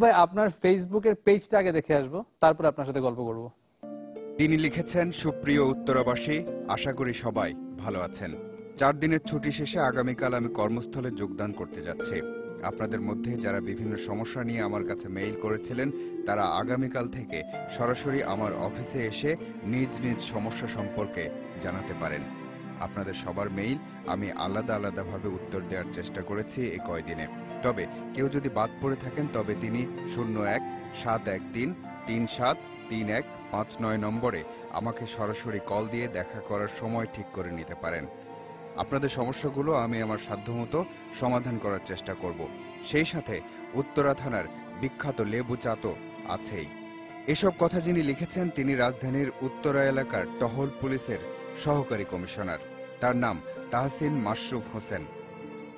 ভাই আপনার ফেসবুকের পেজটা আগে দেখে আসবো, তারপর আপনার সাথে গল্প করব। তিনি লিখেছেন, সুপ্রিয় উত্তরাবাসী, আশা করি সবাই ভালো আছেন। 4 দিনের ছুটি শেষে আগামীকাল আমি কর্মস্থলে যোগদান করতে যাচ্ছি। আপনাদের মধ্যে যারা বিভিন্ন সমস্যা নিয়ে আমার কাছে মেইল করেছিলেন, তারা আগামীকাল থেকে সরাসরি আমার অফিসে এসে নিজ নিজ সমস্যা সম্পর্কে জানাতে পারেন। আপনাদের সবার মেইল আমি আলাদা আলাদাভাবে উত্তর দেওয়ার চেষ্টা করেছি এই কয়দিনে। তবে কেউ যদি বাদ পড়ে থাকেন তবে তিনি 01-713-373159 নম্বরে আমাকে সরাসরি কল দিয়ে দেখা করার সময় ঠিক করে নিতে পারেন। আপনাদের সমস্যাগুলো আমি আমার সাধ্যমতো সমাধান করার চেষ্টা করব। সেই সাথে উত্তরা থানার বিখ্যাত লেবু চা তো আছেই। এসব কথা যিনি লিখেছেন তিনি রাজধানীর উত্তরা এলাকার টহল পুলিশের সহকারী কমিশনার। তার নাম তাহসিন মাশরুফ হোসেন।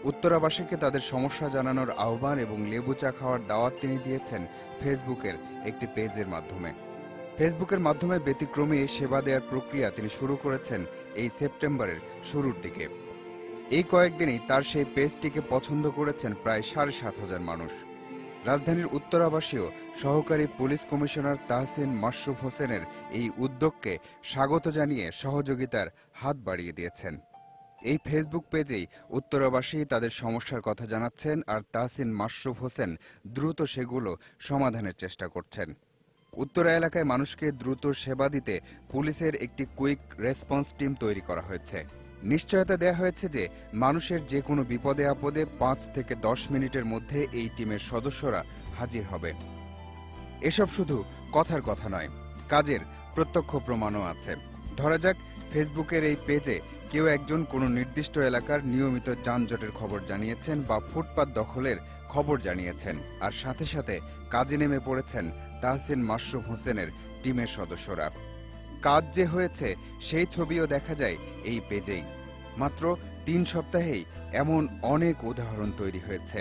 উত্তরাবাসীকে তাদের সমস্যা জানানোর আহ্বান এবং লেবু চা খাওয়ার দাওয়াত তিনি দিয়েছেন ফেসবুকের একটি পেজের মাধ্যমে। ফেসবুকের মাধ্যমে ব্যতিক্রমী সেবা দেওয়ার প্রক্রিয়া তিনি শুরু করেছেন এই সেপ্টেম্বরের শুরুর দিকে। এই কয়েকদিনেই তার সেই পেজটিকে পছন্দ করেছেন প্রায় 7,500 মানুষ। রাজধানীর উত্তরাবাসীও সহকারী পুলিশ কমিশনার তাহসিন মাশরুফ হোসেনের এই উদ্যোগকে স্বাগত জানিয়ে সহযোগিতার হাত বাড়িয়ে দিয়েছেন। এই ফেসবুক পেজেই উত্তরাবাসী তাদের সমস্যার কথা জানাচ্ছেন আর তাহসিন মাশরুফ হোসেন দ্রুত সেগুলো সমাধানের চেষ্টা করছেন। উত্তরা এলাকায় মানুষকে দ্রুত সেবা দিতে পুলিশের একটি কুইক রেসপন্স টিম তৈরি করা হয়েছে। নিশ্চয়তা দেয়া হয়েছে যে মানুষের যে কোনো বিপদে আপদে 5 থেকে 10 মিনিটের মধ্যে এই টিমের সদস্যরা হাজির হবে। এসব শুধু কথার কথা নয়, কাজের প্রত্যক্ষ প্রমাণও আছে। ধরা যাক ফেসবুকের এই পেজে কেউ একজন কোনো নির্দিষ্ট এলাকার নিয়মিত যানজটের খবর জানিয়েছেন বা ফুটপাত দখলের খবর জানিয়েছেন, আর সাথে সাথে কাজে নেমে পড়েছেন তাহসিন মাশরুফ হোসেনের টিমের সদস্যরা। কাজ যে হয়েছে সেই ছবিও দেখা যায় এই পেজেই। মাত্র 3 সপ্তাহেই এমন অনেক উদাহরণ তৈরি হয়েছে।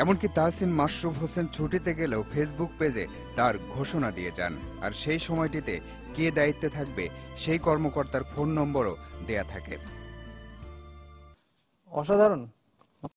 এমনকি তাহসিন মাশরুফ হোসেন ছুটিতে গেলেও ফেসবুক পেজে তার ঘোষণা দিয়ে যান, আর সেই সময়টিতে কে দায়িত্বে থাকবে সেই কর্মকর্তার ফোন নম্বরও দেয়া থাকে। অসাধারণ।